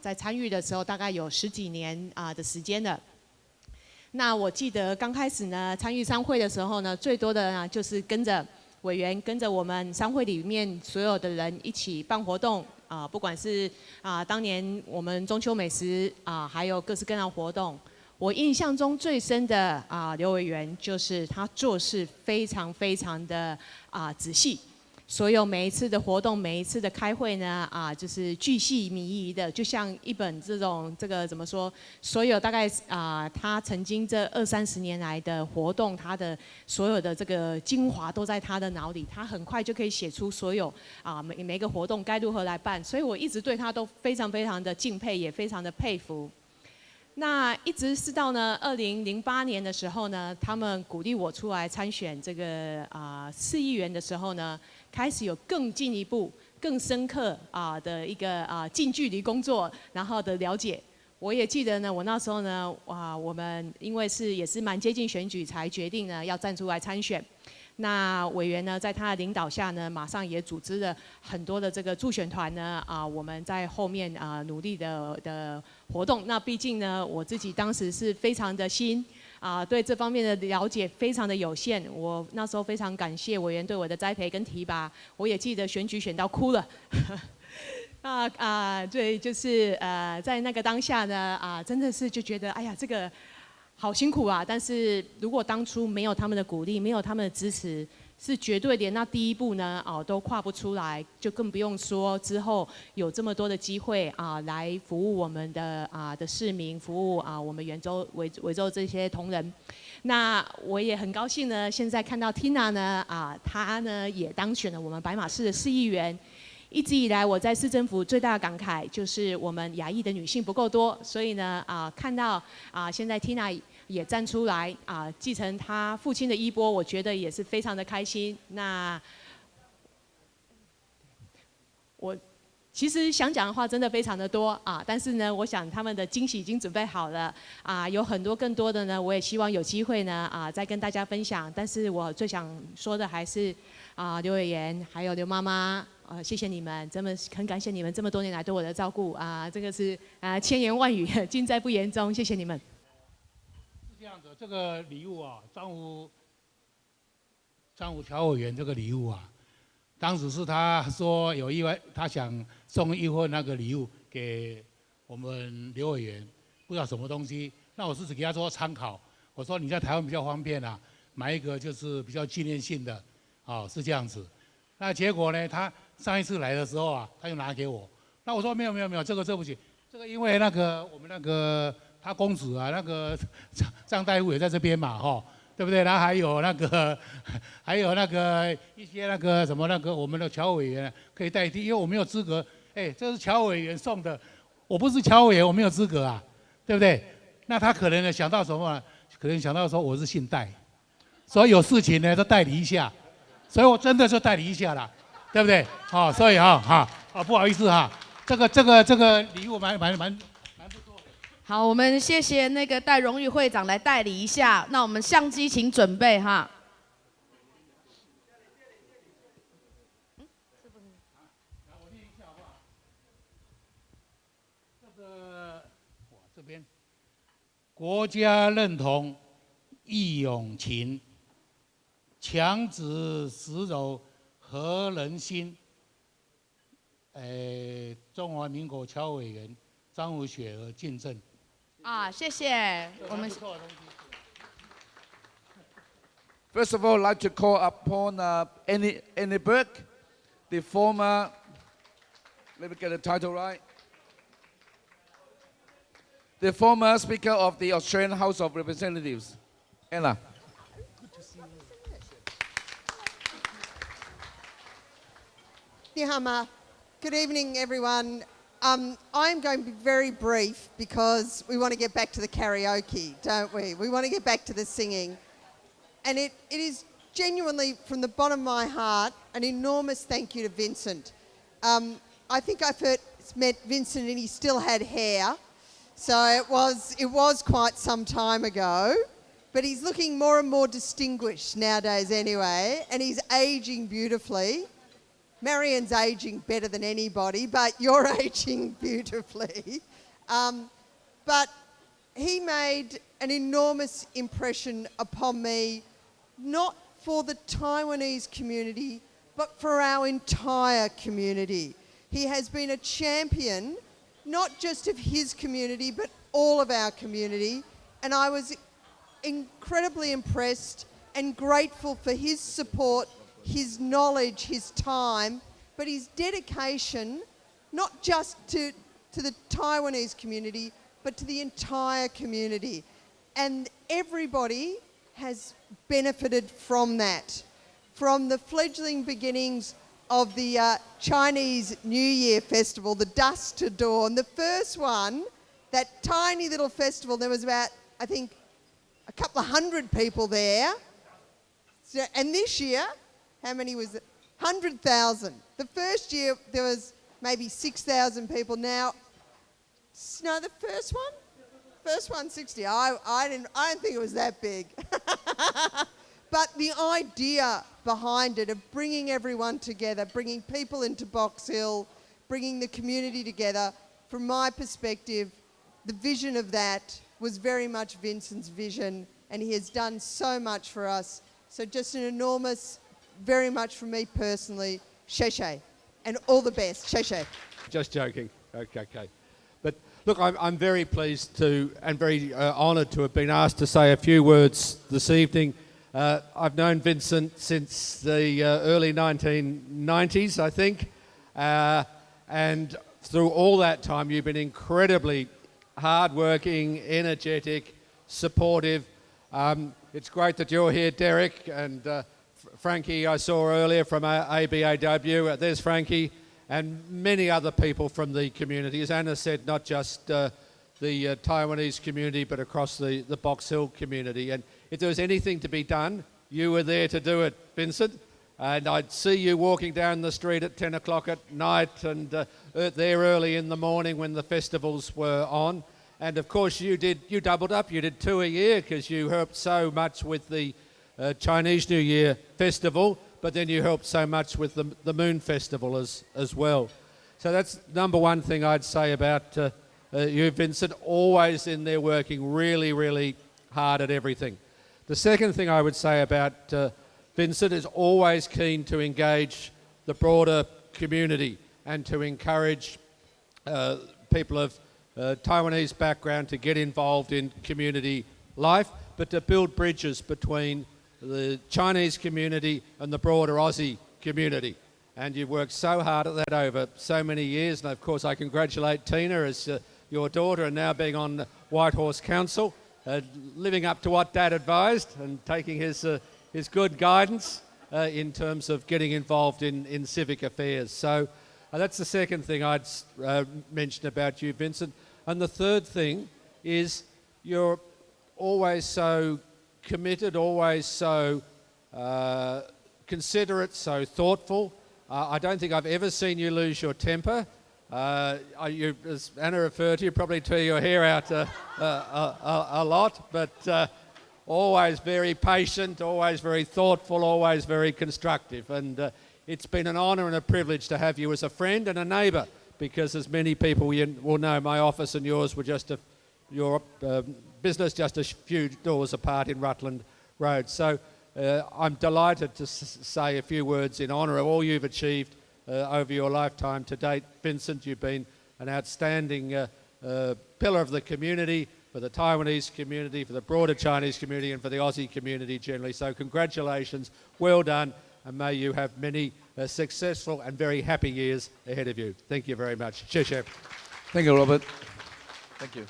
在参与的时候，大概有10几年的时间了。那我记得刚开始呢，参与商会的时候呢，最多的呢就是跟着委员，跟着我们商会里面所有的人一起办活动不管是当年我们中秋美食还有各式各样的活动。我印象中最深的刘委员就是他做事非常非常的仔细。所有每一次的活动，每一次的开会呢，就是巨细靡遗的，就像一本这个怎么说？所有大概他曾经这20-30年来的活动，他的所有的这个精华都在他的脑里，他很快就可以写出所有每一个活动该如何来办，所以我一直对他都非常非常的敬佩，也非常的佩服。那一直是到呢2008年的时候呢，他们鼓励我出来参选这个市议员的时候呢，开始有更进一步、更深刻的一个近距离工作，然后的了解。我也记得呢，我那时候呢，我们因为也是蛮接近选举，才决定呢要站出来参选。那委员呢，在他的领导下呢，马上也组织了很多的这个助选团呢，我们在后面努力的活动。那毕竟呢，我自己当时是非常的新，对这方面的了解非常的有限。我那时候非常感谢委员对我的栽培跟提拔，我也记得选举选到哭了。对，就是在那个当下呢，真的是就觉得，哎呀，这个。好辛苦啊！但是如果当初没有他们的鼓励，没有他们的支持，是绝对连那第一步呢都跨不出来，就更不用说之后有这么多的机会来服务我们的市民，服务我们维州这些同仁。那我也很高兴呢，现在看到 Tina 呢她呢也当选了我们白马市的市议员。一直以来，我在市政府最大的感慨就是我们亚裔的女性不够多，所以呢，看到现在 Tina 也站出来继承她父亲的衣钵，我觉得也是非常的开心。那我其实想讲的话真的非常的多但是呢，我想他们的惊喜已经准备好了有很多更多的呢，我也希望有机会呢再跟大家分享。但是我最想说的还是刘委员还有刘妈妈。谢谢你们，真的很感谢你们这么多年来对我的照顾这个是千言万语尽在不言中，谢谢你们。是这样子，这个礼物张武侨委员这个礼物当时是他说有意外，他想送一份那个礼物给我们刘委员，不知道什么东西。那我是只给他说参考，我说你在台湾比较方便买一个就是比较纪念性的是这样子。那结果呢，他上一次来的时候他又拿给我，那我说没有，这个不行，这个因为那个我们那个他公子那个张大夫也在这边嘛对不对？然后还有那个一些那个什么那个我们的侨委员可以代替，因为我没有资格，这是侨委员送的，我不是侨委员，我没有资格对不对？那他可能呢想到什么？可能想到说我是姓戴，所以有事情呢都代理一下，所以我真的就代理一下啦。对不对？所以不好意思这个礼物蛮不错的。好，我们谢谢那个戴荣誉会长来代理一下。那我们相机请准备我念一下好不好？这边国家认同义勇勤，强子实柔。和人心，中华民国侨委员张武雪儿进正。谢谢。我们 First of all, I'd like to call upon Annie Burke, the former. Let me get the title right. The former Speaker of the Australian House of Representatives, Anna. Good evening, everyone. I'm going to be very brief because we want to get back to the karaoke, don't we? We want to get back to the singing. And it is genuinely, from the bottom of my heart, an enormous thank you to Vincent. I think I first met Vincent and he still had hair. So it was quite some time ago. but he's looking more and more distinguished nowadays anyway, and he's ageing beautifully. Marion's ageing better than anybody, but you're ageing beautifully. But he made an enormous impression upon me, not for the Taiwanese community, but for our entire community. He has been a champion, not just of his community, but all of our community. And I was incredibly impressed and grateful for his support, his knowledge, his time, but his dedication, not just to the Taiwanese community, but to the entire community. And everybody has benefited from that. From the fledgling beginnings of the Chinese New Year festival, the Dusk to Dawn, the first one, that tiny little festival, there was about, I think, a couple of hundred people there. So, and this year, how many was it? 100,000. The first year, there was maybe 6,000 people. Now, no, the first one, 60. I don't think it was that big. But the idea behind it of bringing everyone together, bringing people into Box Hill, bringing the community together, from my perspective, the vision of that was very much Vincent's vision, and he has done so much for us. So just an enormous, very much from me personally, sheshe, and all the best, sheshe. Just joking. Okay. But look, I'm very pleased to and very honoured to have been asked to say a few words this evening. I've known Vincent since the early 1990s, I think, and through all that time you've been incredibly hard-working, energetic, supportive. It's great that you're here, Derek, and Frankie I saw earlier from ABAW. There's Frankie, and many other people from the community. As Anna said, not just the Taiwanese community, but across the Box Hill community. And if there was anything to be done, you were there to do it, Vincent. And I'd see you walking down the street at 10 o'clock at night and there early in the morning when the festivals were on. And of course you doubled up, you did 2 a year because you helped so much with the Chinese New Year festival, but then you helped so much with the Moon Festival as well. So that's number one thing I'd say about you, Vincent, always in there working really, really hard at everything. The second thing I would say about Vincent is always keen to engage the broader community and to encourage people of Taiwanese background to get involved in community life, but to build bridges between the Chinese community and the broader Aussie community. And you've worked so hard at that over so many years. And of course, I congratulate Tina as your daughter and now being on Whitehorse Council, living up to what Dad advised and taking his good guidance in terms of getting involved in civic affairs. So that's the second thing I'd mention about you, Vincent. And the third thing is you're always so committed, always so considerate, so thoughtful. I don't think I've ever seen you lose your temper. As Anna referred to, you probably tear your hair out a lot, but always very patient, always very thoughtful, always very constructive. And it's been an honour and a privilege to have you as a friend and a neighbour, because as many people will know, my office and yours were just your business just a few doors apart in Rutland Road. So I'm delighted to say a few words in honour of all you've achieved over your lifetime to date. Vincent, you've been an outstanding pillar of the community, for the Taiwanese community, for the broader Chinese community, and for the Aussie community generally. So congratulations, well done, and may you have many successful and very happy years ahead of you. Thank you very much. Cheers, Chef. Thank you, Robert. Thank you.